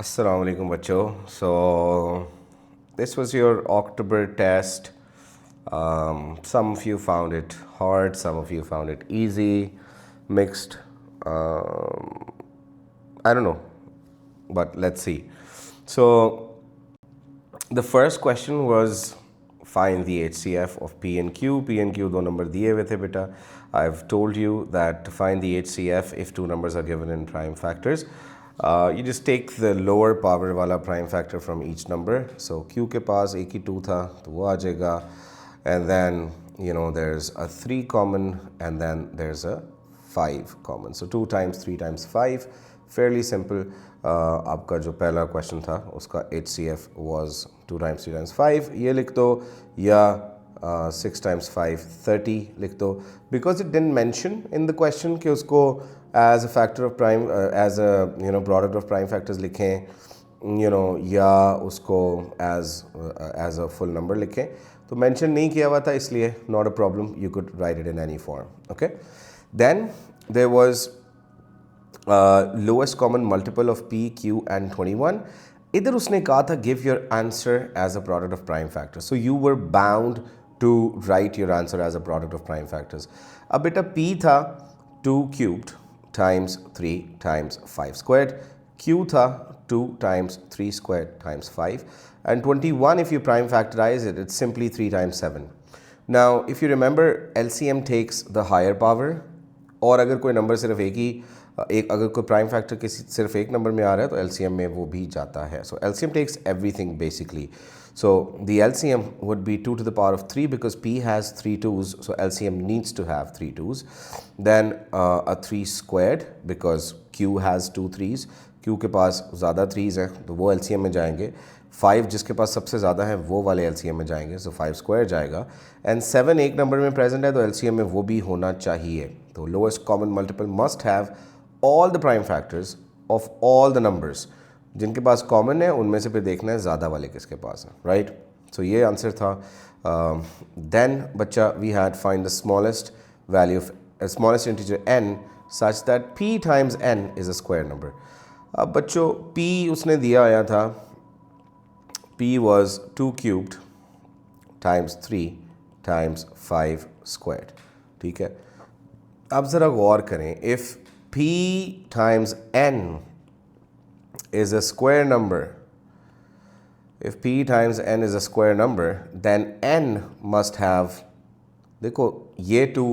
Assalamu alaikum bachcho. So this was your October test. Some of you found it hard, some of you found it easy, mixed. I don't know, but let's see. So the first question was find the HCF of P and Q. P and Q दो number दिए हुए थे बेटा. I've told you that to find the HCF if two numbers are given in prime factors, you just take the lower power वाला prime factor from each number. So Q के पास एक ही 2 था तो वो आ जाएगा, and then there's a 3 common and then there's a 5 common. So 2 times 3 times 5, fairly simple. आपका जो पहला क्वेश्चन था उसका HCF was 2 times 3 times 5, ये लिख दो, या 6 times 5 30 लिख दो, because it didn't mention in the question कि उसको as a factor of prime, as a product of prime factors लिखें, या उसको as a full number लिखें, तो mention नहीं किया हुआ था, इसलिए not a problem, you could write it in any form. Okay, then there was lowest common multiple of P, Q and 21. इधर उसने कहा था give your answer as a product of prime factors. So you were bound to write your answer as a product of prime factors. अब बेटा P था 2 cubed times 3 times 5 squared. Q था 2 times 3 squared times 5. And 21, if you prime factorize it, it's simply 3 times 7. Now, if you remember, LCM takes the higher power. और अगर कोई number सिर्फ अगर कोई प्राइम फैक्टर किसी सिर्फ एक नंबर में आ रहा है तो एलसीएम में वो भी जाता है. So LCM takes everything basically. So the LCM would be 2 to the power of 3 because P has 3 2's, so LCM needs to have 3 2's. Then a 3 squared because Q has 2 3's. Q के पास ज़्यादा 3's हैं तो वो LCM में जाएंगे. 5 जिसके पास सबसे ज़्यादा है वो वाले LCM में जाएंगे, सो 5 स्क्वायर जाएगा. एंड 7 एक नंबर में प्रेजेंट है तो LCM में वो भी होना चाहिए. तो lowest common multiple must have all the prime factors of all the numbers. जिनके पास कॉमन है उनमें से फिर देखना है ज़्यादा वाले किसके पास है, राइट. सो ये आंसर था. देन बच्चा we had find the smallest value of smallest integer n such that p times n is a square number. अब बच्चों p उसने दिया आया था, p was 2 cubed times 3 times 5 squared. ठीक है, अब ज़रा गौर करें. If P times n is a square number, if P times n is a square number, then n must have, देखो ये 2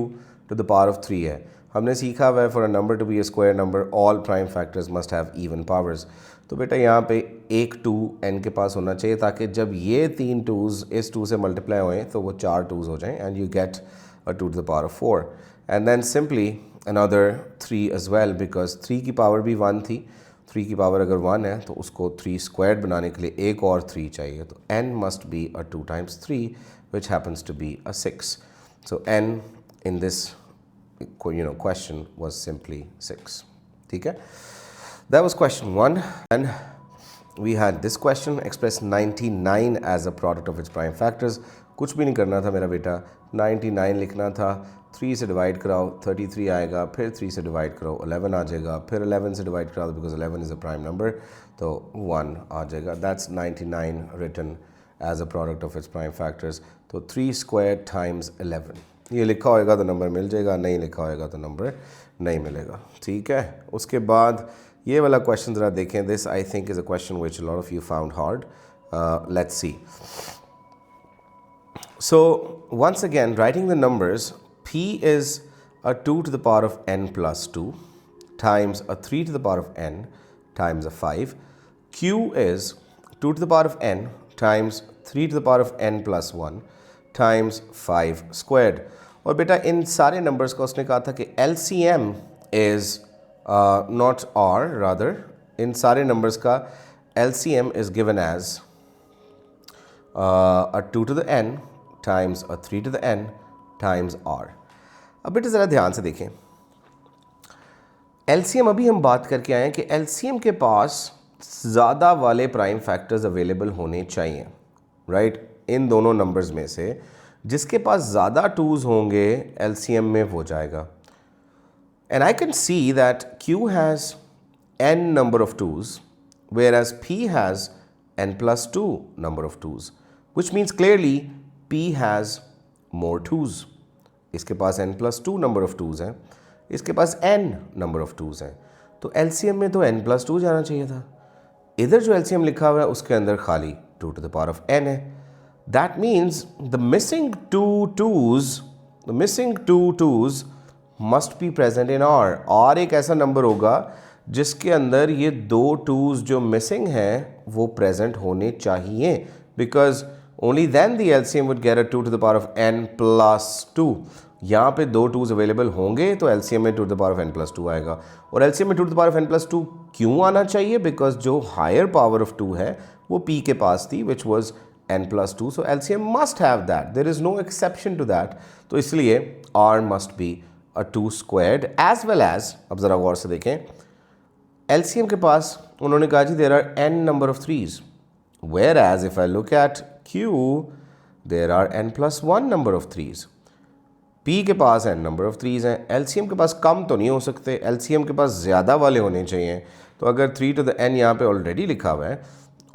to the power of 3 है. हमने सीखा हुआ है for a number to be a square number all prime factors must have even powers. तो बेटा यहाँ पे एक 2 n के पास होना चाहिए ताकि जब ये 3 2's इस 2 से मल्टीप्लाई होएं तो वो 4 2's हो जाएं and you get a 2 to the power of 4. And then simply another 3 as well because 3 की पावर भी 1 थी. 3 की पावर अगर 1 है तो उसको 3 स्क्वायर्ड बनाने के लिए एक और 3 चाहिए. तो n must be a 2 times 3 which happens to be a 6. So n in this question was simply 6. ठीक है, that was question 1. And we had this question, express 99 as a product of its prime factors. कुछ भी नहीं करना था मेरा बेटा, 99 लिखना था. 3 से डिवाइड कराओ 33 आएगा, फिर 3 से डिवाइड करो 11 आ जाएगा, फिर 11 से डिवाइड कराओ because 11 is a prime number तो 1 आ जाएगा. That's 99 written as a product of its prime factors. तो 3 स्क्वायर टाइम्स 11, ये लिखा होएगा तो नंबर मिल जाएगा, नहीं लिखा होएगा तो नंबर नहीं मिलेगा. ठीक है, उसके बाद ये वाला क्वेश्चन ज़रा देखें. This I think is a question which lot of you found hard. Let's see. So once again, writing the numbers, P is a 2 to the power of n plus 2 times a 3 to the power of n times a 5. Q is 2 to the power of n times 3 to the power of n plus 1 times 5 squared. और बेटा इन सारे numbers का उसने कहा था कि LCM is not R, rather इन सारे numbers का LCM is given as a 2 to the n times a 3 to the n times r. अब बेटा ज़रा ध्यान से देखें. LCM अभी हम बात करके आए हैं कि LCM के पास ज़्यादा वाले प्राइम फैक्टर्स अवेलेबल होने चाहिए, राइट. इन दोनों नंबर्स में से जिसके पास ज़्यादा 2's होंगे LCM में वो जाएगा. And I can see that Q has n number of 2's whereas P has n plus 2 number of 2's, which means clearly P has more 2's. इसके पास n plus 2 number of 2's हैं, इसके पास n number of 2's हैं, तो LCM में तो n plus 2 जाना चाहिए था. इधर जो LCM लिखा हुआ है उसके अंदर खाली 2 to the power of n है. That means the missing two 2's must be present in R. R एक ऐसा नंबर होगा जिसके अंदर ये दो 2's जो मिसिंग हैं वो प्रेजेंट होने चाहिए, because only then the LCM would get a 2 to the power of n plus 2. यहाँ पे दो 2's अवेलेबल होंगे तो LCM में 2 to the power of n plus 2 आएगा. और LCM में 2 to the power of n plus 2 क्यों आना चाहिए? बिकॉज जो हायर पावर ऑफ 2 है वो P के पास थी, which was n plus 2. So LCM must have that. There is no exception to that. तो इसलिए R must be a 2 squared as well as, अब ज़रा गौर से देखें, LCM के पास उन्होंने कहा जी there are n number of 3's, whereas if I look at Q there are n plus 1 number of 3's. P के पास n number of 3's हैं, LCM के पास कम तो नहीं हो सकते, LCM के पास ज़्यादा वाले होने चाहिए. तो अगर 3 to the n यहाँ पे ऑलरेडी लिखा हुआ है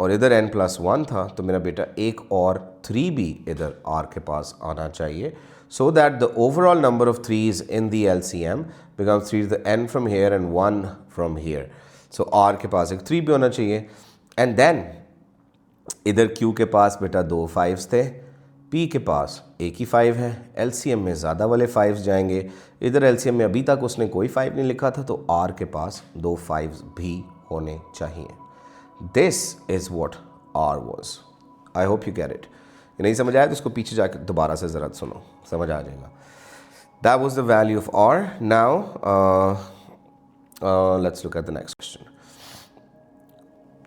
और इधर n plus 1 था तो मेरा बेटा एक और 3 भी इधर R के पास आना चाहिए, so that the overall number of 3's in the LCM becomes 3 to the n from here and 1 from here. So R के पास एक 3 भी होना चाहिए. And then इधर Q के पास बेटा दो 5's थे, P के पास एक ही 5 है, LCM में ज़्यादा वाले 5's जाएंगे. इधर LCM में अभी तक उसने कोई 5 नहीं लिखा था तो R के पास दो 5's भी होने चाहिए. This is what R was. I hope you get it. ये नहीं समझ आया तो इसको पीछे जाकर दोबारा से ज़रा सुनो, समझ आ जाएगा. That was the value of R. Now let's look at the next question.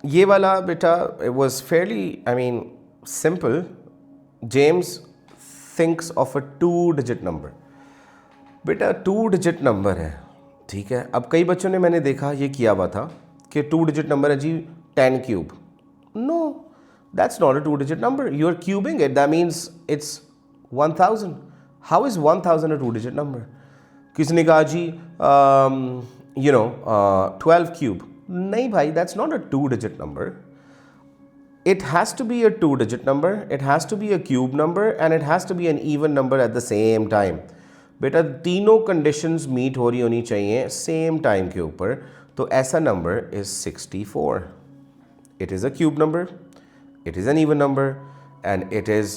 ये वाला बेटा it was fairly, I mean, simple. James thinks of a 2-digit number. बेटा 2-digit number है, ठीक है. अब कई बच्चों ने मैंने देखा ये किया हुआ था कि 2-digit number है जी 10 cube. No, that's not a 2-digit number. You are cubing it. That means it's 1000. How is 1000 a 2-digit number? किसने कहा जी 12 cube. नहीं भाई, that's not a 2-digit number. It has to be a 2-digit number, it has to be a cube number, and it has to be an even number at the same time. बेटा तीनों conditions meet हो रही होनी चाहिए same time के ऊपर, तो ऐसा number is 64. It is a cube number, it is an even number, and it is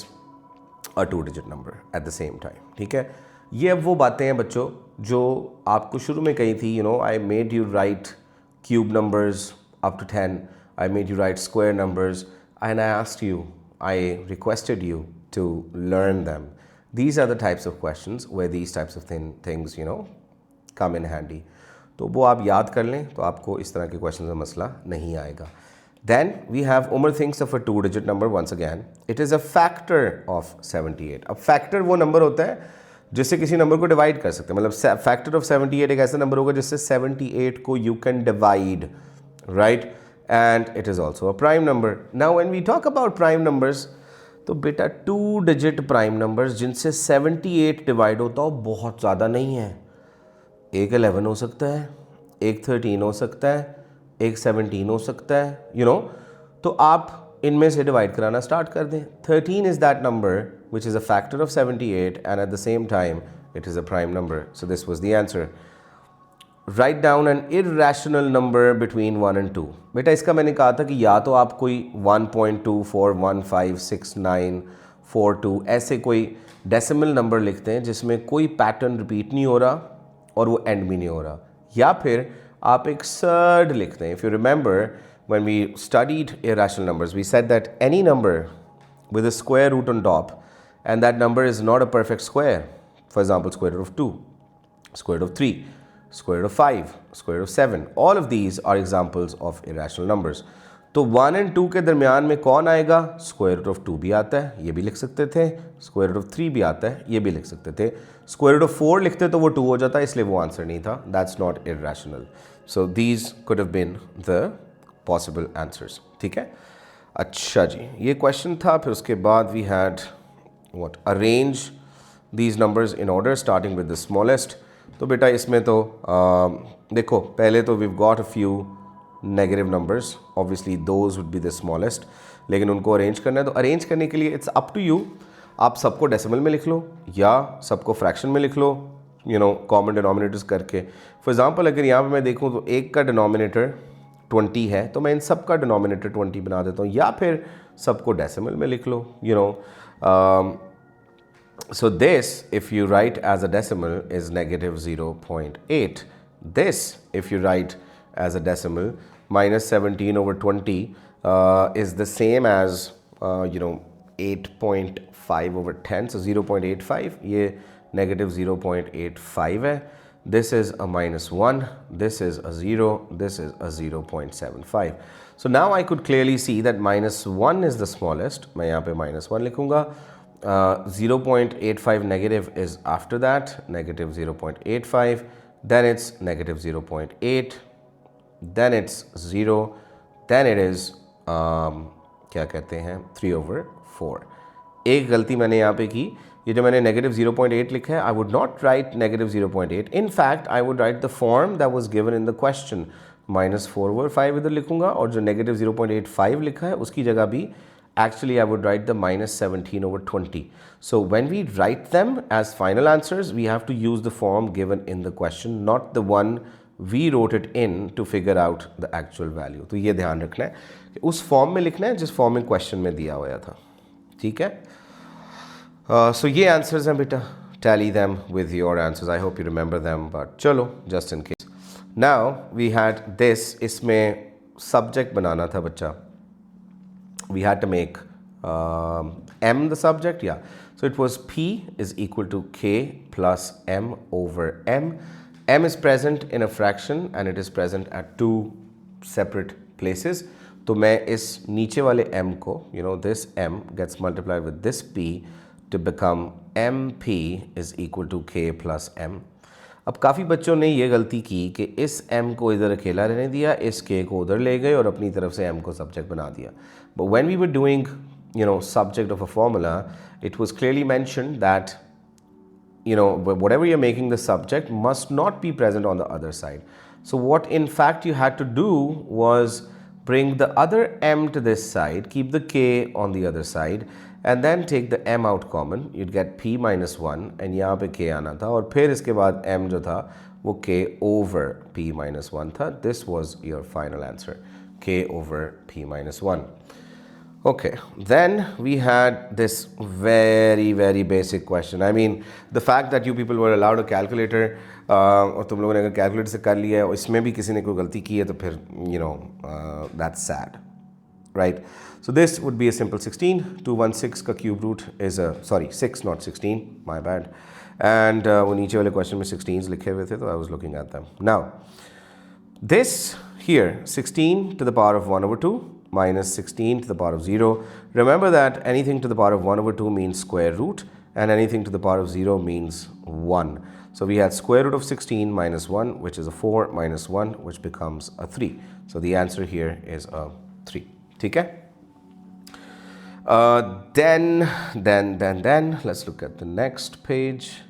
a 2-digit number at the same time. ठीक है. ये अब वो बातें हैं बच्चों जो आपको शुरू में कही थी, I made you write cube numbers up to 10, I made you write square numbers, and I asked you, I requested you to learn them. These are the types of questions where these types of things come in handy. तो वो आप याद कर लें तो आपको इस तरह के क्वेश्चन का मसला नहीं आएगा. Then we have Umar thinks of a 2-digit number once again. It is a factor of 78. अब factor वो नंबर होता है जिससे किसी नंबर को डिवाइड कर सकते हैं. मतलब factor of 78 एक ऐसा नंबर होगा जिससे 78 को you can divide, right? And it is also a prime number. Now when we talk about prime numbers, तो बेटा 2-digit prime numbers जिनसे 78 डिवाइड होता हो बहुत ज़्यादा नहीं है. एक 11 हो सकता है, एक 13 हो सकता है, एक 17 हो सकता है, तो आप इनमें से डिवाइड कराना स्टार्ट कर दें. 13 is that number which is a factor of 78 and at the same time it is a prime number. So this was the answer. Write down an irrational number between 1 and 2. बेटा इसका मैंने कहा था कि या तो आप कोई 1.24156942 ऐसे कोई डेसिमल नंबर लिखते हैं जिसमें कोई पैटर्न रिपीट नहीं हो रहा और वो एंड भी नहीं हो रहा, या फिर आप एक सर्ड लिखते हैं. If you remember when we studied irrational numbers, we said that any number with a square root on top and that number is not a perfect square, for example square root of 2, square root of 3, square root of 5, square root of 7, all of these are examples of irrational numbers. तो 1 and 2 के दरमियान में कौन आएगा? Square root of 2 भी आता है, ये भी लिख सकते थे. स्क्वायर रूट ऑफ 3 भी आता है, ये भी लिख सकते थे. स्क्वायर रूट ऑफ 4 लिखते तो वो 2 हो जाता, इसलिए वो आंसर नहीं था. That's not irrational. So these could have been the possible answers. ठीक है. अच्छा जी, ये क्वेश्चन था. फिर उसके बाद we had what, arrange these numbers in order starting with the smallest. तो बेटा इसमें तो देखो पहले तो we've got a few negative numbers, obviously those would be the smallest, लेकिन उनको अरेंज करना है। तो अरेंज करने के लिए इट्स अप टू यू, आप सबको डेसिमल में लिख लो या सबको फ्रैक्शन में लिख लो, यू नो, कॉमन डिनोमिनेटर्स करके। फॉर एग्जांपल अगर यहाँ पे मैं देखूँ तो एक का डिनोमिनेटर 20 है, तो मैं इन सब का डिनोमिनेटर 20 बना देता हूँ, या फिर सबको डेसिमल में लिख लो, you know. So this, if you write as a decimal, is negative 0.8. This, if you write as a decimal, minus 17 over 20 is the same as, 8.5 over 10. So 0.85, ये negative 0.85 है. This is a minus 1, this is a 0, this is a 0.75. So now I could clearly see that minus 1 is the smallest. मैं यहाँ पे minus 1 लिखूँगा. 0.85 negative is after that, negative 0.85, then it's negative 0.8, then it's 0, then it is क्या कहते हैं 3 over 4. एक गलती मैंने यहाँ पे की, ये जो मैंने negative 0.8 लिखा है, I would not write negative 0.8. In fact, I would write the form that was given in the question, minus 4 over 5 इधर लिखूँगा, और जो negative 0.85 लिखा है उसकी जगह भी actually I would write the minus 17 over 20. So when we write them as final answers, we have to use the form given in the question, not the one we wrote it in to figure out the actual value. तो ये ध्यान रखना है कि उस form में लिखना है जिस फॉर्म में क्वेश्चन में दिया हुआ था, ठीक है। So ये आंसर्स हैं बेटा, tally them with your answers. I hope you remember them, but चलो just in case. Now we had this, इसमें subject बनाना था बच्चा. We had to make m the subject, yeah. So it was p is equal to k plus m over m. M is present in a fraction and it is present at two separate places. तो मैं इस नीचे वाले m को, you know, this m gets multiplied with this p to become mp is equal to k plus m. अब काफ़ी बच्चों ने ये गलती की कि इस m को इधर अकेला रहने दिया, इस k को उधर ले गए और अपनी तरफ से m को सब्जेक्ट बना दिया. But when we were doing, you know, subject of a formula, it was clearly mentioned that, you know, whatever you're making the subject must not be present on the other side. So what in fact you had to do was bring the other m to this side, keep the k on the other side, and then take the m out common. You'd get p minus 1 and यहाँ पे k आना था, और फिर इसके बाद m जो था वो k over p minus 1 था. This was your final answer, k over p minus 1. Okay, then we had this very basic question. I mean, the fact that you people were allowed a calculator, और तुम लोगों ने अगर calculator से कर लिया है और इसमें भी किसी ने कोई गलती की है तो फिर, you know, that's sad, right? So this would be a simple 16. 216 का cube root is a, sorry, 6 not 16, my bad. And वो नीचे वाले question में 16s लिखे हुए थे, तो I was looking at them. Now, this here, 16 to the power of 1 over 2 minus 16 to the power of 0. Remember that anything to the power of 1 over 2 means square root, and anything to the power of 0 means 1. So we had square root of 16 minus 1, which is a 4, minus 1, which becomes a 3. So the answer here is a 3. ठीक है? Then let's look at the next page.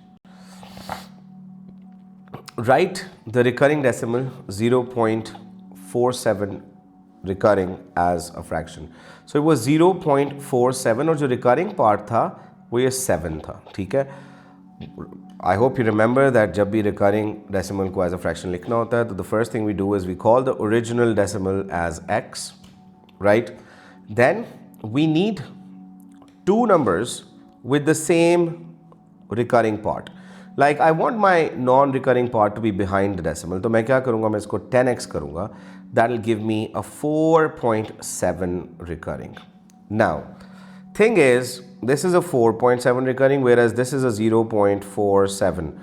Write the recurring decimal 0.47 recurring as a fraction. So it was 0.47 और जो recurring part था वो ये 7 था, ठीक है. I hope you remember that जब भी recurring decimal को as a fraction लिखना होता है तो the first thing we do is we call the original decimal as x, right? Then we need two numbers with the same recurring part. Like I want my non-recurring part to be behind the decimal. तो मैं क्या करूँगा, मैं इसको 10x करूँगा. That will give me a 4.7 recurring. Now, thing is, this is a 4.7 recurring, whereas this is a 0.47.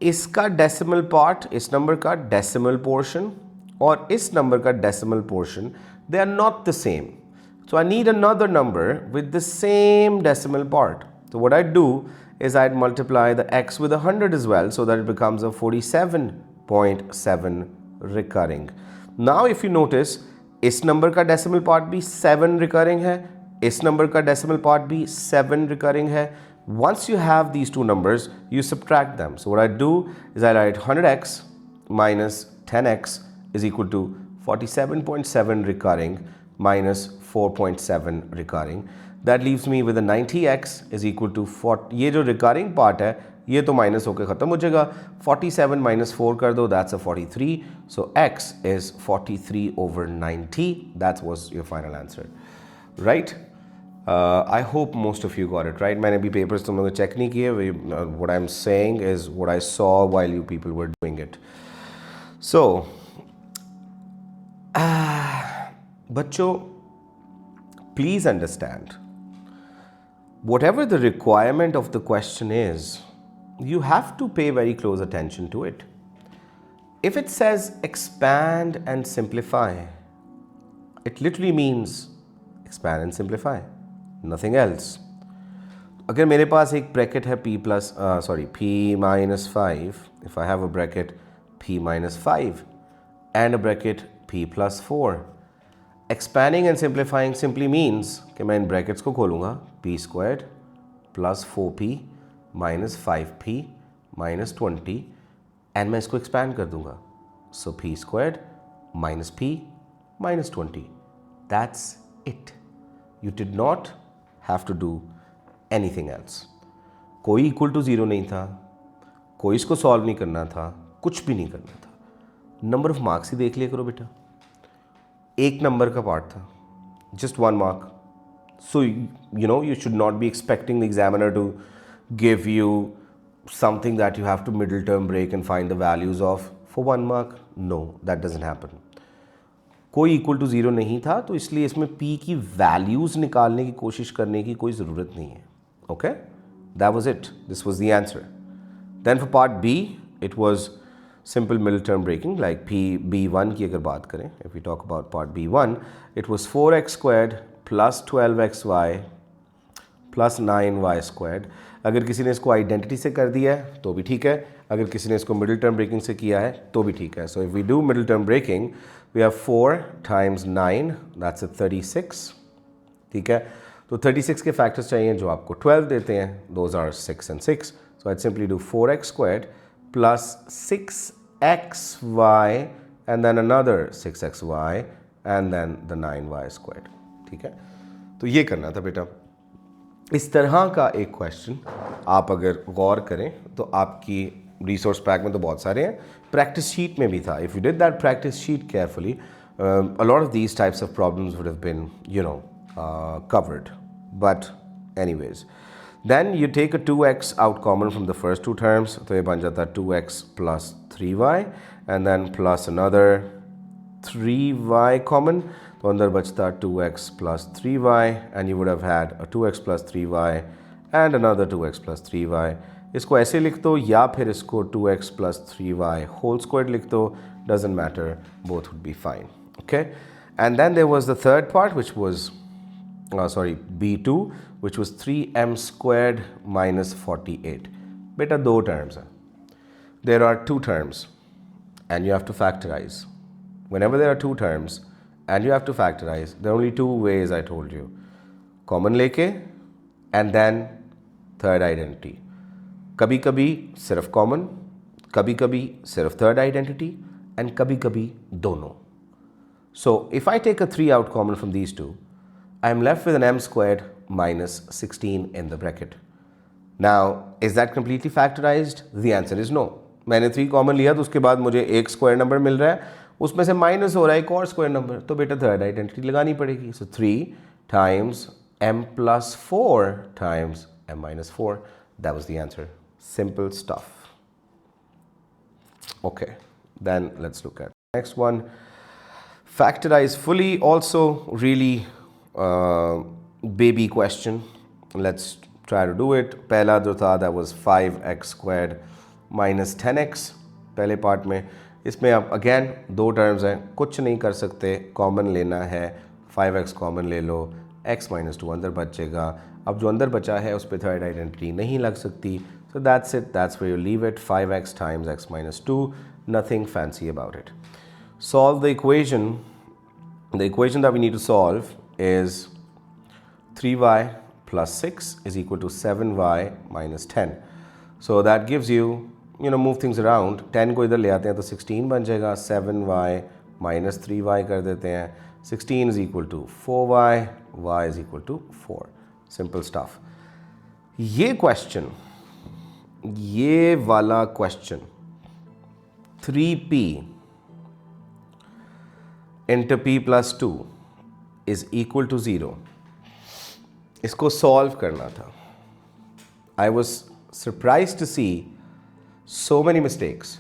इसका decimal part, इस number का decimal portion और इस number का decimal portion, they are not the same. So I need another number with the same decimal part. So what I do is I'd multiply the x with 100 as well, so that it becomes a 47.7 recurring. Now if you notice, इस number का decimal part भी 7 recurring है, इस number का decimal part भी 7 recurring है. Once you have these two numbers, you subtract them. So what I do is I write 100x minus 10x is equal to 47.7 recurring minus 4.7 recurring. That leaves me with a 90x is equal to 40. ये जो recurring part है ये तो minus होकर ख़त्म हो जाएगा. 47 minus 4 कर दो, that's a 43. So x is 43 over 90. That was your final answer, right? I hope most of you got it right. मैंने भी papers तुम लोगों ने check नहीं किए. What I'm saying is what I saw while you people were doing it. So बच्चों, please understand, whatever the requirement of the question is, you have to pay very close attention to it. If it says expand and simplify, it literally means expand and simplify, nothing else. अगर मेरे पास एक bracket है p minus 5, if I have a bracket p minus 5 and a bracket p plus 4, expanding and simplifying simply means कि मैं इन brackets को खोलूँगा, p squared plus 4p minus 5p minus 20 and मैं इसको expand कर दूँगा. So p squared minus p minus 20. That's it. You did not have to do anything else. कोई equal to 0 नहीं था, कोई इसको solve नहीं करना था, कुछ भी नहीं करना था. Number of marks ही देख लिया करो बेटा. एक नंबर का पार्ट था, just 1 mark. So you know you should not be expecting the examiner to give you something that you have to middle term break and find the values of for 1 mark. No, that doesn't happen. कोई equal to 0 नहीं था, तो इसलिए इसमें p की values निकालने की कोशिश करने की कोई ज़रूरत नहीं है. Okay, that was it. This was the answer. Then for part B, it was simple middle term breaking, like B1 की अगर बात करें, if we talk about part B1, it was 4x squared plus 12xy plus 9y squared. अगर किसी ने इसको identity से कर दिया है तो भी ठीक है, अगर किसी ने इसको मिडिल टर्म ब्रेकिंग से किया है तो भी ठीक है. So if we do middle term breaking, we have 4 times 9, that's 36. ठीक है, तो 36 के फैक्टर्स चाहिए जो आपको 12 देते हैं. Those are 6 and 6. So I simply do 4x squared plus 6xy and then another 6xy and then the 9y squared. ठीक है, तो ये करना था बेटा. इस तरह का एक क्वेश्चन आप अगर गौर करें तो आपकी रिसोर्स पैक में तो बहुत सारे हैं, प्रैक्टिस शीट में भी था. If you did that practice sheet carefully, a lot of these types of problems would have been, you know, covered. But anyways, then you take a 2x out common from the first two terms, तो ये बन जाता 2x plus 3y and then plus another 3y common, तो अंदर बचता 2x plus 3y and you would have had a 2x plus 3y and another 2x plus 3y. इसको ऐसे लिख दो या फिर इसको 2x plus 3y whole squared लिख दो, doesn't matter, both would be fine. Okay, and then there was the third part which was B2, which was 3m squared minus 48. बेटा दो terms हैं. There are two terms and you have to factorize. Whenever there are two terms and you have to factorize, there are only two ways I told you. Common लेके and then third identity. कभी कभी सिर्फ common, कभी कभी सिर्फ third identity and कभी कभी दोनों. So if I take a 3 out common from these two, I am left with an m squared minus 16 in the bracket. Now, is that completely factorized? The answer is no. मैंने 3 common लिया तो उसके बाद मुझे एक square number मिल रहा है, उसमें से माइनस हो रहा है एक और स्क्वायर नंबर, तो बेटा थर्ड आइडेंटिटी लगानी पड़ेगी. सो 3 times m plus 4 times m minus 4. That was the answer. Simple stuff. Okay, then let's look at next one. Factorize fully, also really baby question. Let's try to do it. पहला जो था that was 5x squared minus 10x पहले part में. इसमें आप again दो terms हैं, कुछ नहीं कर सकते, कॉमन लेना है. 5x कॉमन ले लो, x minus 2 अंदर बचेगा. अब जो अंदर बचा है उस पर थर्ड आइडेंटिटी नहीं लग सकती. So that's it, that's where you leave it. 5x times x minus 2, nothing fancy about it. Solve the equation. The equation that we need to solve is 3y plus 6 is equal to 7y minus 10. So that gives you, move things around. 10 को इधर ले आते हैं तो 16 बन जाएगा. 7y -3y कर देते हैं. 16 is equal to 4y, y is equal to 4. Simple stuff. ये क्वेश्चन, ये वाला question 3p into p plus 2 is equal to 0, इसको सॉल्व करना था. I was surprised to see so many mistakes.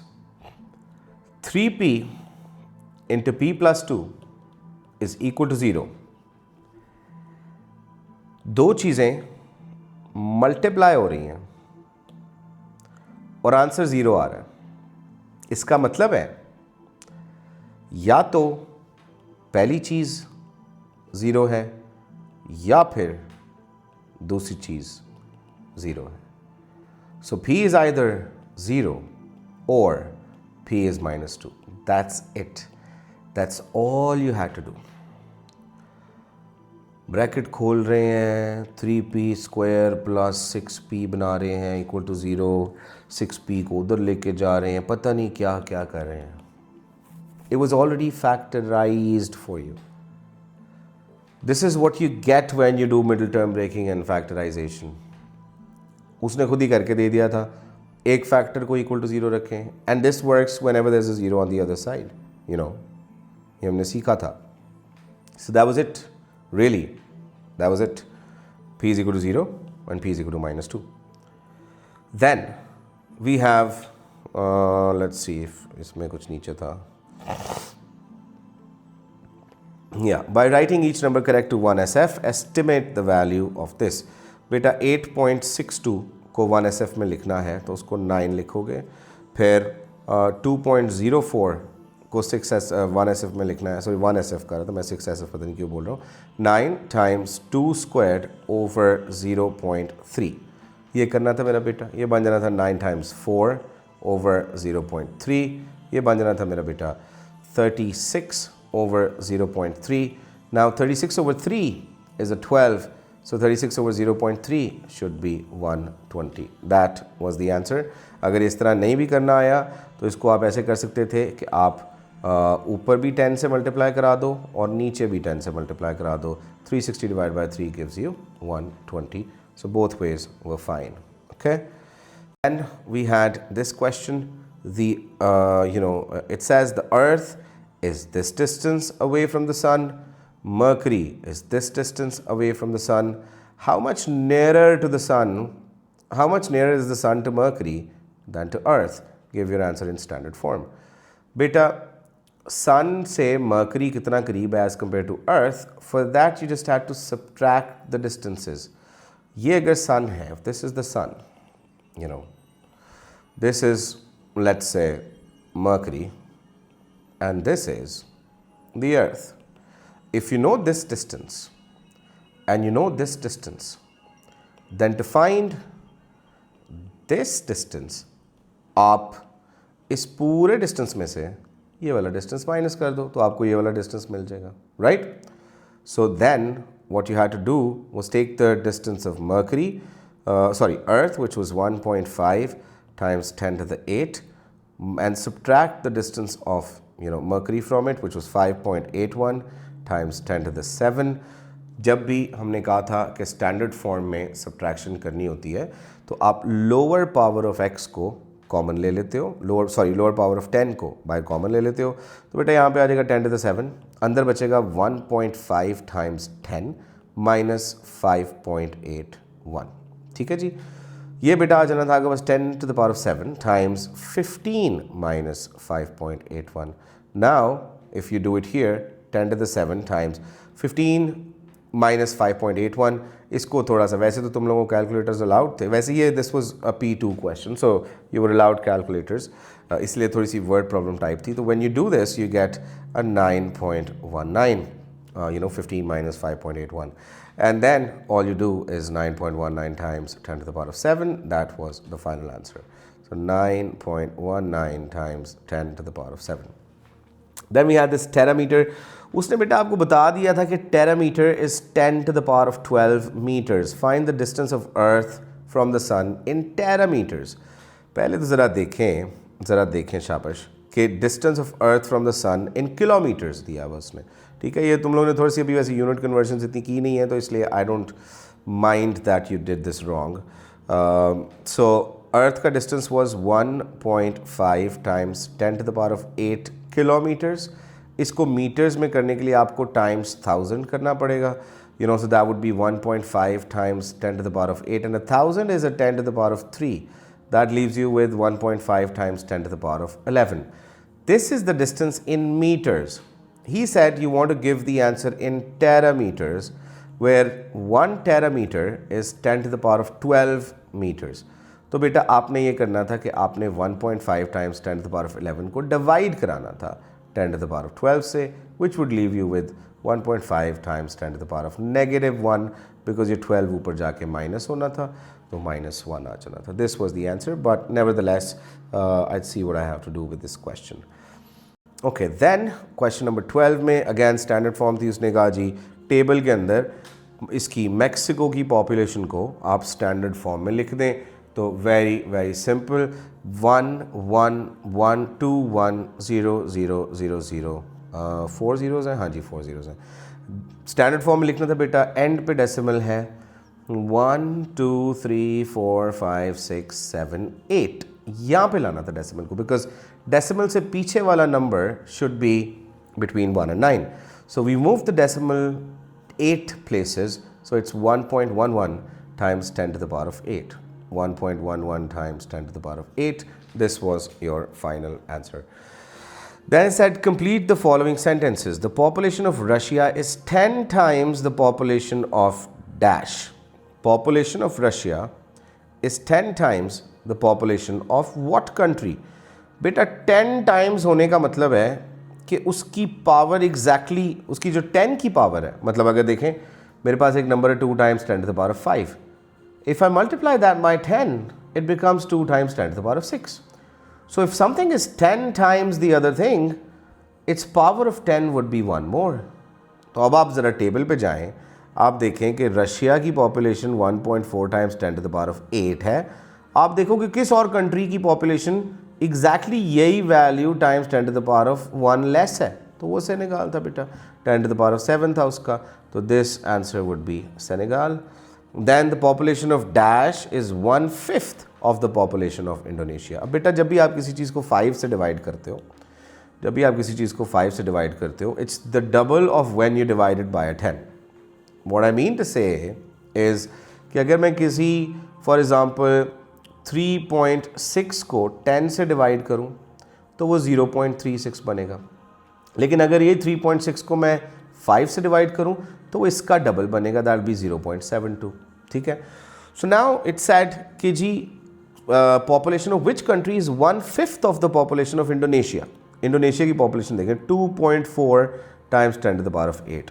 3p into p plus 2 is equal to 0. दो चीज़ें multiply हो रही हैं और आंसर 0 आ रहा है. इसका मतलब है या तो पहली चीज़ 0 है या फिर दूसरी चीज़ 0 है. So p is either 0 or p is -2. That's it. That's all you had to do. Bracket खोल रहे हैं, 3p स्क्वायर प्लस 6p बना रहे हैं इक्वल टू 0, 6p को उधर लेके जा रहे हैं, पता नहीं क्या क्या कर रहे हैं. It was already factorized for you. This is what you get when you do middle term breaking and factorization. उसने खुद ही करके दे दिया था, एक फैक्टर को इक्वल टू 0 रखें, and this works whenever there is a 0 on the other side. You know, ये हमने सीखा था. So that was it. Really, that was it. P is equal to 0 and P is equal to -2. Then we have, let's see if इसमें कुछ नीचे था. Yeah, by writing each number correct to 1SF, estimate the value of this. बेटा 8.62 को 1SF में लिखना है तो उसको 9 लिखोगे. फिर 2.04 को 1SF में लिखना है. सॉरी 1SF का रहा था मैं, 6SF पता नहीं क्यों बोल रहा हूँ. 9 times 2 squared over 0.3 ये करना था मेरा बेटा. ये बन जाना था 9 times 4 over 0.3. ये बन जाना था मेरा बेटा 36 over 0.3. Now 36 over 3 is a 12. So 36 over 0.3 should be 120. That was the answer. अगर इस तरह नहीं भी करना आया तो इसको आप ऐसे कर सकते थे कि आप ऊपर भी 10 से मल्टीप्लाई करा दो और नीचे भी 10 से मल्टीप्लाई करा दो. 360 divided by 3 gives you 120. So both ways were fine. Okay. And we had this question. It says the Earth is this distance away from the Sun. Mercury is this distance away from the Sun. How much nearer to the Sun? How much nearer is the Sun to Mercury than to Earth? Give your answer in standard form. Beta, Sun से Mercury कितना करीब है as compared to Earth? For that you just had to subtract the distances. ये अगर Sun है, if this is the Sun, this is, let's say, Mercury, and this is the Earth. If you know this distance and you know this distance, then to find this distance, आप इस पूरे distance में से ये वाला distance minus कर दो तो आपको ये वाला distance मिल जाएगा, right? So then what you had to do was take the distance of Earth, which was 1.5 times 10 to the 8, and subtract the distance of Mercury from it, which was 5.81 times 10 to the 7. जब भी हमने कहा था कि standard form में subtraction करनी होती है तो आप लोअर पावर ऑफ x को कॉमन ले लेते हो, लोअर पावर ऑफ 10 को बाय कॉमन ले लेते हो. तो बेटा यहाँ पे आ जाएगा 10 to the 7, अंदर बचेगा 1.5 times 10 minus 5.81. ठीक है जी. ये बेटा आ जाना था आगे बस 10 to the power of 7 times 15 minus 5.81. Now if you do it here, 10 to the 7 times 15 minus 5.81, इसको थोड़ा सा, वैसे तो तुम लोगों को कैलकुलेटर्स अलाउड थे, वैसे ये this was a P2 question, so you were allowed calculators, इसलिए थोड़ी सी वर्ड प्रॉब्लम टाइप थी. तो when you do this you get a 9.19, 15 minus 5.81, and then all you do is 9.19 times 10 to the power of 7. That was the final answer. So 9.19 times 10 to the power of 7. Then we had this terameter. उसने बेटा आपको बता दिया था कि terameter is 10 to the power of 12 meters. Find the distance of Earth from the Sun in terameters. पहले तो ज़रा देखें शाबाश कि distance of earth from the sun in kilometres दिया हुआ उसने, ठीक है। ये तुम लोगों ने थोड़ी सी अभी वैसे यूनिट कन्वर्शन इतनी की नहीं है, तो इसलिए I don't mind that you did this wrong. So earth का distance was 1.5 times 10 to the power of 8 kilometres. इसको मीटर्स में करने के लिए आपको टाइम्स 1000 करना पड़ेगा, you know, so that would be 1.5 times 10 to the power of 8, and 1000 is a 10 to the power of 3. That leaves you with 1.5 times 10 to the power of 11. This is the distance in meters. He said you want to give the answer in terameters, where 1 terameter is 10 to the power of 12 meters. तो बेटा आपने ये करना था कि आपने 1.5 times 10 to the power of 11 को divide कराना था 10 to the power of 12 से, which would leave you with 1.5 times 10 to the power of -1, because ये 12 ऊपर जाके माइनस होना था, तो -1 आ जाना था. This was the answer, but nevertheless, I'd see what I have to do with this question. Okay, then question number 12 में again standard form थी, उसने कहा जी टेबल के अंदर इसकी मैक्सिको की पॉपुलेशन को आप स्टैंडर्ड फॉर्म में लिख दें. तो वेरी वेरी सिंपल, 1 1 1 2 1 0 0 0 0 4 जीरोज़ हैं, हाँ जी 4 जीरोज़ हैं. स्टैंडर्ड फॉर्म में लिखना था बेटा, एंड पे डेसिमल है 1 2 3 4 5 6 7 8, यहाँ पे लाना था डेसिमल को, बिकॉज डेसिमल से पीछे वाला number should be between 1 and 9. So we moved the decimal 8 places, so it's 1.11 times 10 to the power of 8. 1.11 times 10 to the power of 8. This was your final answer. Then it said complete the following sentences. The population of Russia is 10 times the population of dash. Population of Russia is 10 times the population of what country? बेटा 10 times होने का मतलब है कि उसकी power exactly उसकी जो 10 की पावर है, मतलब अगर देखें मेरे पास एक नंबर है 2 times 10 to the power of 5. If I multiply that by 10, it becomes 2 times 10 to the power of 6. So if something is 10 times the other thing, its power of 10 would be 1 more. तो अब आप ज़रा table पे जाएं, आप देखें कि Russia की population 1.4 times 10 to the power of 8 है. आप देखो कि किस और कंट्री की पॉपुलेशन एग्जैक्टली यही value times 10 to the power of 1 less है, तो वो सेनेगाल था बेटा. 10 to the power of 7 था उसका, तो this answer would be Senegal. Then the population of dash is 1/5 of the population of Indonesia. अब बेटा जब भी आप किसी चीज़ को 5 से डिवाइड करते हो, जब भी आप किसी चीज़ को 5 से डिवाइड करते हो, it's the double of when you divide it by a 10. What I mean to say is कि अगर मैं किसी for example 3.6 को 10 से डिवाइड करूं तो वो 0.36 बनेगा, लेकिन अगर ये 3.6 को मैं 5 से डिवाइड करूं तो वो इसका डबल बनेगा, दैट बी 0.72. ठीक है. सो नाउ इट्स सेड कि जी population of which country is 1/5 of the population of Indonesia. Indonesia की पॉपुलेशन देखें 2.4 times 10 to the power of 8.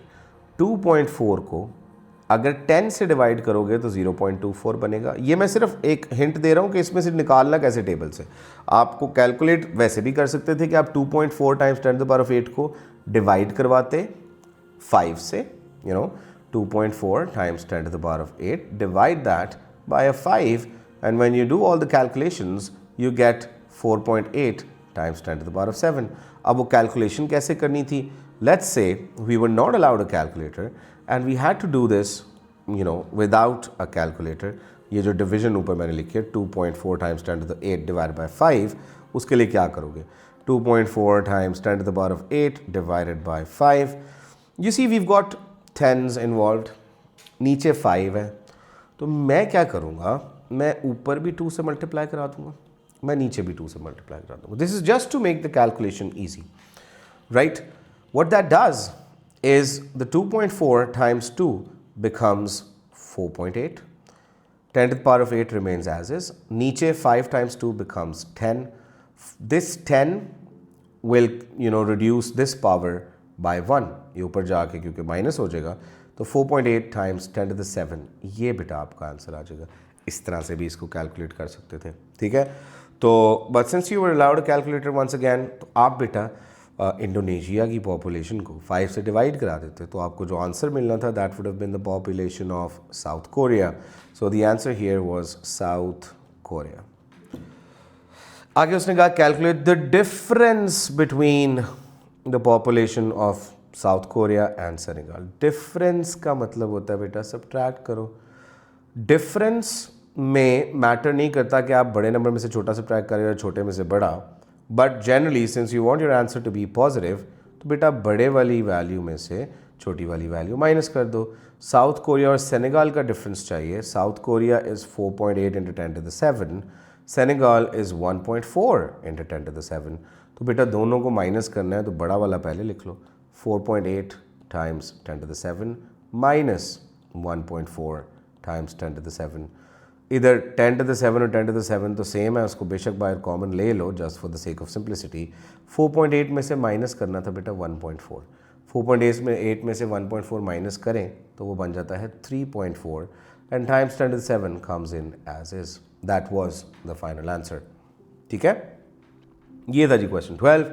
2.4 को अगर 10 से डिवाइड करोगे तो 0.24 बनेगा. ये मैं सिर्फ एक हिंट दे रहा हूँ कि इसमें से निकालना कैसे टेबल से. आपको कैलकुलेट वैसे भी कर सकते थे कि आप 2.4 times 10 to the power of 8 को डिवाइड करवाते 5 से, you know, 2.4 times 10 to the power of 8, divide that by a 5, and when you do all the calculations you get 4.8 times 10 to the power of 7. अब वो calculation कैसे करनी थी? Let's say we were not allowed a calculator and we had to do this, you know, without a calculator. ये जो division ऊपर मैंने लिखी है 2.4 times 10 to the 8 divided by 5, उसके लिए क्या करोगे? 2.4 times 10 to the power of 8 divided by 5. You see we've got tens involved, नीचे 5 है, तो मैं क्या करूँगा, मैं ऊपर भी 2 से मल्टीप्लाई करा दूँगा, मैं नीचे भी 2 से मल्टीप्लाई करा दूँगा. This is just to make the calculation easy, right. What that does is the 2.4 times 2 becomes 4.8. 10 to the power of 8 remains as is. नीचे 5 times 2 becomes 10. This 10 will, you know, reduce this power by 1. ये ऊपर जाके क्योंकि minus हो जाएगा, तो 4.8 times 10 to the 7, ये बेटा आपका आंसर आ जाएगा. इस तरह से भी इसको कैलकुलेट कर सकते थे. ठीक है. तो but since you were allowed a calculator once again, तो आप बेटा इंडोनेशिया की पॉपुलेशन को 5 से डिवाइड करा देते, तो आपको जो आंसर मिलना था that would have been the population of South Korea. So the answer here was South Korea. आगे उसने कहा calculate the difference between the population of South Korea and Senegal. Difference का मतलब होता है बेटा सब्ट्रैक्ट करो। डिफरेंस में मैटर नहीं करता कि आप बड़े नंबर में से छोटा सब्ट्रैक्ट करें या छोटे में से बड़ा, but generally since you want your answer to be positive तो बेटा बड़े वाली वैल्यू में से छोटी वाली वैल्यू माइनस कर दो। साउथ कोरिया और सेनेगल का डिफरेंस चाहिए। South Korea is 4.8 into 10 to the 7, Senegal is 1.4 into 10 to the 7। तो बेटा दोनों को माइनस करना है तो बड़ा वाला पहले लिख लो, 4.8 times 10 to the 7 minus 1.4 times 10 to the 7। इधर 10 टू द 7 और 10 टू द 7 तो सेम है, उसको बेशक बाहर कॉमन ले लो just for the sake of simplicity. 4.8 में से माइनस करना था बेटा 1.4, 4.8 में से 1.4 माइनस करें तो वो बन जाता है 3.4 and times 10 to the 7 comes in as is. That was the final answer. ठीक है, ये था जी question 12।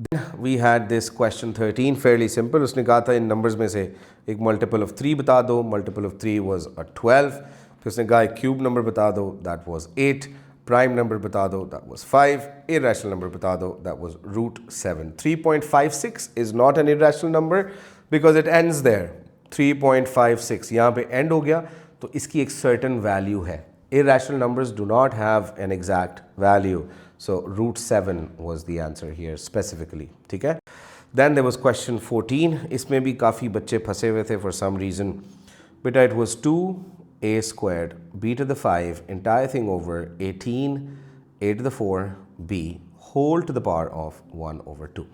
Then we had this question 13, fairly simple। उसने कहा था इन नंबर्स में से एक मल्टीपल ऑफ 3 बता दो। Multiple of 3 was a 12। फिर उसने कहा एक क्यूब नंबर बता दो, दैट वाज 8। प्राइम नंबर बता दो, दैट वाज 5। इरेशनल नंबर बता दो, that was √7। 3.56 is not an irrational number because it ends there. 3.56 यहाँ पे एंड हो गया तो इसकी एक सर्टन वैल्यू है। Irrational numbers do not have an exact value, so √7 was the answer here specifically। ठीक है। Then there was question 14। इसमें भी काफ़ी बच्चे फंसे हुए थे for some reason। बेटा it was 2a squared b to the 5 entire thing over 18 a to the 4 b whole to the power of 1 over 2।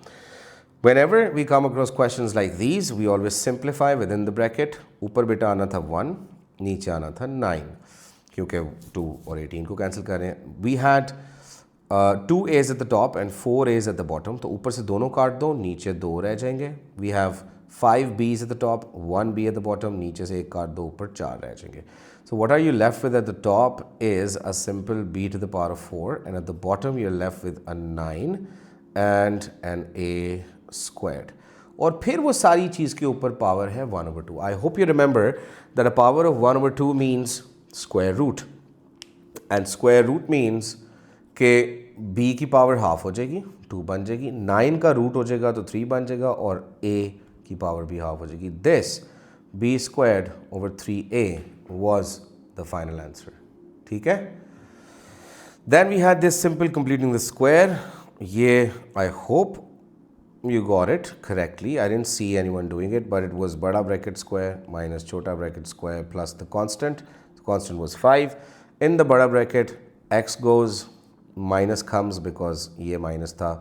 Whenever we come across questions like these, we always simplify within the bracket। ऊपर बेटा आना था 1, नीचे आना था 9, क्योंकि 2 और 18 को कैंसिल कर रहे हैं। We had 2 A's at the top and 4 A's at the bottom, तो ऊपर से दोनों काट दो, नीचे 2 रह जाएंगे। We have 5 B's at the top, 1 B at the bottom, नीचे से एक काट दो, ऊपर 4 रह जाएंगे। So what are you left with at the top is a simple B to the power of 4 and at the bottom you are left with a 9 and an A squared. और फिर वो सारी चीज़ के ऊपर पावर है 1/2। I hope you remember that a power of 1/2 means square root, and square root means के b की power half हो जाएगी, 2 बन जाएगी। 9 का रूट हो जाएगा तो 3 बन जाएगा और a की पावर भी हाफ हो जाएगी। This b squared over 3a was the final answer। ठीक है। Then we had this simple completing the square। ये I hope you got it correctly। I didn't see anyone doing it, but it was बड़ा bracket square minus छोटा bracket square plus the constant। The constant was 5। In the बड़ा bracket x goes, minus comes because ये minus था,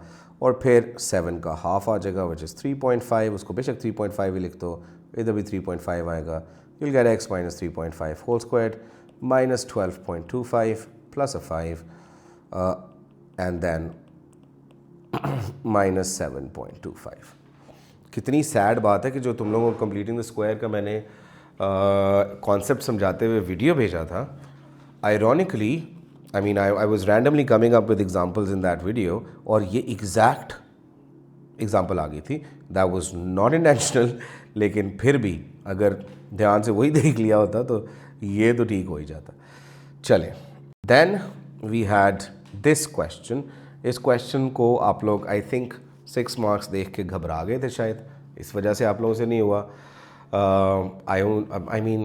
और फिर 7 का half आ जाएगा which is 3.5। उसको बेशक 3.5 ही लिख दो, इधर भी 3.5 आएगा। You'll get x minus 3.5 whole squared minus 12.25 plus a 5 and then minus 7.25। कितनी सैड बात है कि जो तुम लोगों को कंप्लीटिंग द स्क्वायर का मैंने कॉन्सेप्ट समझाते हुए वीडियो भेजा था, ironically I mean I was randomly coming up with examples in that video, और ये एग्जैक्ट एग्जांपल आ गई थी। दैट वाज नॉट इंटेंशनल, लेकिन फिर भी अगर ध्यान से वही देख लिया होता तो ये तो ठीक हो ही जाता। चलें, then we had this question. इस क्वेश्चन को आप लोग आई थिंक 6 मार्क्स देख के घबरा गए थे शायद, इस वजह से आप लोगों से नहीं हुआ। I mean,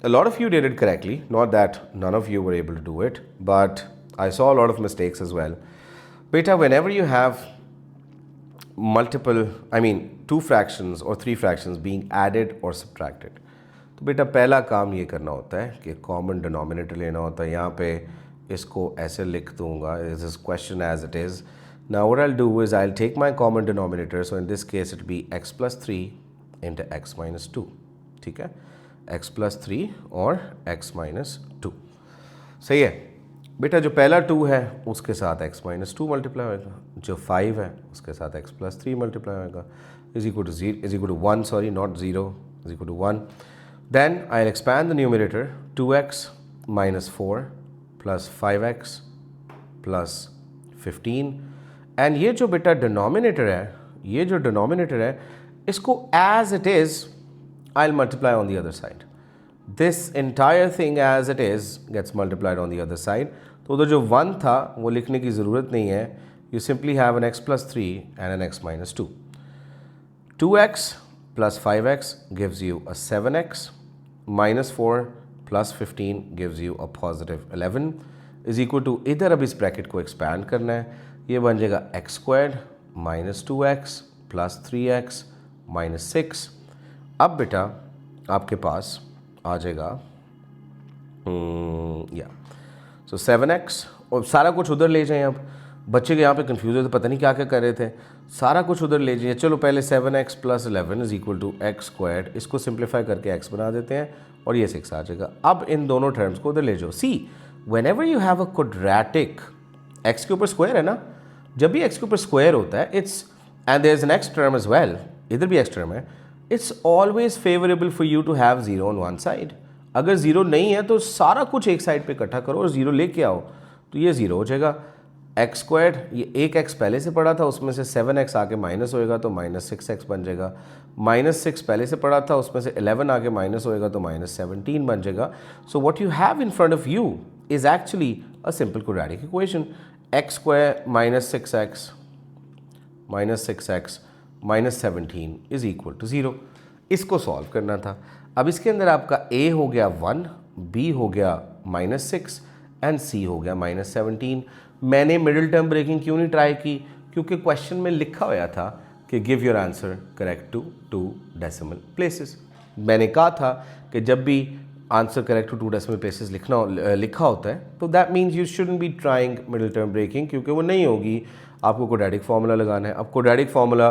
a lot of you did it correctly, not that none of you were able to do it, but I saw a lot of mistakes as well। Beta, whenever you have multiple, I mean 2 fractions or 3 fractions being added or subtracted, तो बेटा पहला काम ये करना होता है कि common denominator लेना होता है। यहाँ पे इसको ऐसे लिख दूंगा, this question as it is। Now what I'll do is I'll take my common denominator, so in this case it'll be x plus 3 into x minus 2। ठीक है, x plus 3 और x minus 2। सही है बेटा। जो पहला 2 है उसके साथ x minus 2 मल्टीप्लाई होगा, जो 5 है उसके साथ x plus 3 मल्टीप्लाई होगा, is equal to 1, sorry not 0, is equal to 1। Then I'll expand the numerator, 2x minus 4 plus 5x plus 15, and ये जो बेटा डिनोमिनेटर है, ये जो डिनोमिनेटर है, इसको as it is I'll multiply on the other side। This entire thing as it is gets multiplied on the other side। तो उधर जो 1 था वो लिखने की ज़रूरत नहीं है. You simply have an x+3 and an x-2. 2x plus 5x gives you a 7x, minus 4 plus 15 gives you a positive 11 is equal to, इधर अब इस ब्रैकेट को एक्सपैंड करना है, ये बन जाएगा x squared minus 2x plus 3x minus 6. अब बेटा आपके पास आ जाएगा या सो 7x, और सारा कुछ उधर ले जाएं. अब बच्चे के यहाँ पे कंफ्यूज होते, पता नहीं क्या क्या कर रहे थे. सारा कुछ उधर ले जाइए. चलो पहले 7x plus 11 is equal to x squared, इसको सिंप्लीफाई करके x बना देते हैं और ये 6 आ जाएगा. अब इन दोनों टर्म्स को उधर ले जाओ. See whenever you have a quadratic, x के ऊपर स्क्वायर है ना, जब भी x के ऊपर स्क्वायर होता है it's, and there is an x term as well, इधर भी x टर्म है, it's always favourable for you to have zero on one side. अगर जीरो नहीं है तो सारा कुछ एक साइड पे इकट्ठा करो और जीरो लेके आओ, तो ये जीरो हो जाएगा. एक्स स्क्वायर्ड, ये एक एक्स पहले से पड़ा था, उसमें से 7x आके माइनस होएगा तो माइनस 6x बन जाएगा. -6 पहले से पड़ा था, उसमें से 11 आके माइनस होएगा तो -17 बन जाएगा. So what you have in front of you is actually a simple quadratic equation. X square -6x -17 is equal to 0. इसको सॉल्व करना था. अब इसके अंदर आपका a हो गया 1, b हो गया -6 एंड c हो गया -17. मैंने मिडिल टर्म ब्रेकिंग क्यों नहीं ट्राई की? क्योंकि क्वेश्चन में लिखा हुआ था कि give your answer correct to 2 decimal places. मैंने कहा था कि जब भी answer correct to 2 decimal places लिखा होता है तो that means you shouldn't be trying middle term breaking, क्योंकि वो नहीं होगी. आपको क्वाड्रेटिक फार्मूला लगाना है. अब क्वाड्रेटिक फार्मूला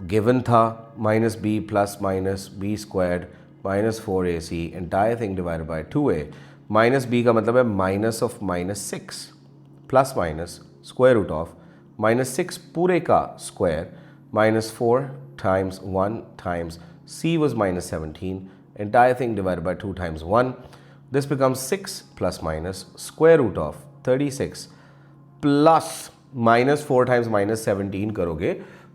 गिवन था -b plus minus b squared -4ac entire thing divided by 2a. -b का मतलब है minus of -6 plus minus square root of -6 पूरे का square -4 times 1 times c was -17 entire thing divided by 2 times 1. This becomes 6 plus minus square root of 36 plus -4 times -17 करोगे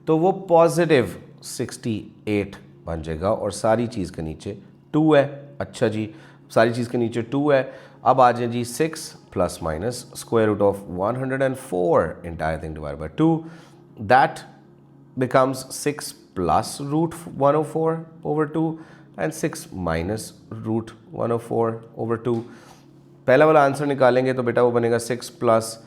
तो वो positive 68 बन जाएगा और सारी चीज़ के नीचे 2 है. अच्छा जी, सारी चीज़ के नीचे 2 है. अब आ जाए जी 6 plus minus square root of 104 entire thing divided by 2. That becomes 6 plus root 104 over 2 and 6 minus root 104 over 2. पहला वाला आंसर निकालेंगे तो बेटा वो बनेगा 6 प्लस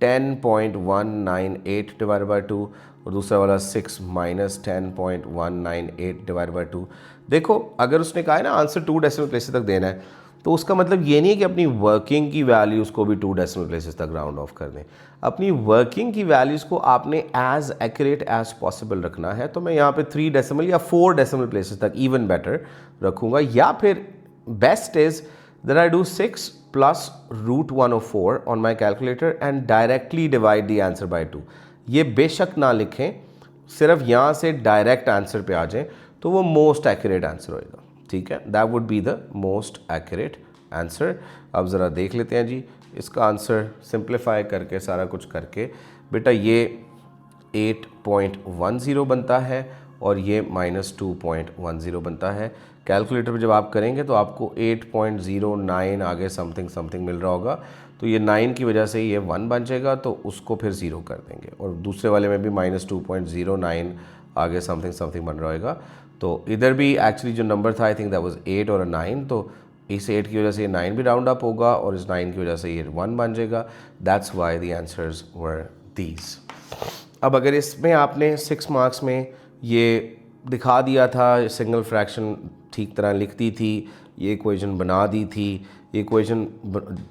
10.198 डिवाइडेड बाई 2 और दूसरा वाला 6 माइनस 10.198 डिवाइडेड बाई 2. देखो अगर उसने कहा है ना आंसर 2 डेसिमल प्लेसेस तक देना है, तो उसका मतलब ये नहीं है कि अपनी वर्किंग की वैल्यूज़ को भी 2 डेसिमल प्लेसेस तक राउंड ऑफ कर दें. अपनी वर्किंग की वैल्यूज़ को आपने एज एक्यूरेट एज पॉसिबल रखना है. तो मैं यहाँ पे 3 डेसिमल या 4 डेसिमल प्लेसेस तक इवन बेटर रखूँगा, या फिर best is that I do 6 plus root 104 on my calculator and directly divide the answer by 2. ये बेशक ना लिखें, सिर्फ यहाँ से डायरेक्ट आंसर पे आ जाएं तो वो मोस्ट एक्यूरेट आंसर होएगा. ठीक है, that would be the most accurate answer. अब ज़रा देख लेते हैं जी इसका आंसर सिंप्लीफाई करके सारा कुछ करके. बेटा ये 8.10 बनता है और ये -2.10 बनता है. कैलकुलेटर पे जब आप करेंगे तो आपको 8.09 आगे समथिंग मिल रहा होगा, तो ये 9 की वजह से ये 1 बन जाएगा, तो उसको फिर 0 कर देंगे. और दूसरे वाले में भी -2.09 आगे समथिंग बन रहा होगा. तो इधर भी एक्चुअली जो नंबर था आई थिंक दैट वाज 8 और 9, तो इस 8 की वजह से ये 9 भी राउंड अप होगा और इस 9 की वजह से ये 1 बन जाएगा. That's why the answers were these. अब अगर इसमें आपने 6 मार्क्स में ये दिखा दिया था, सिंगल फ्रैक्शन ठीक तरह लिख दी थी, ये इक्वेशन बना दी थी, ये इक्वेशन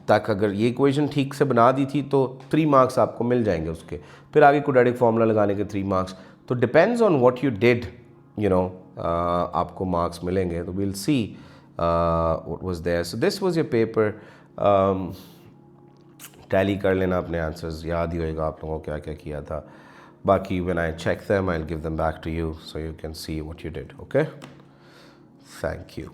तक अगर ये इक्वेशन ठीक से बना दी थी तो 3 मार्क्स आपको मिल जाएंगे उसके. फिर आगे क्वाड्रेटिक फार्मूला लगाने के 3 मार्क्स. तो depends on what you did, you know, आपको मार्क्स मिलेंगे. तो will see what was there. So this was your paper. Tally कर लेना अपने आंसर्स, याद ही होएगा आप लोगों को क्या क्या किया था. बाकी when I check them I will give them back to you so you can see what you did. Okay, thank you.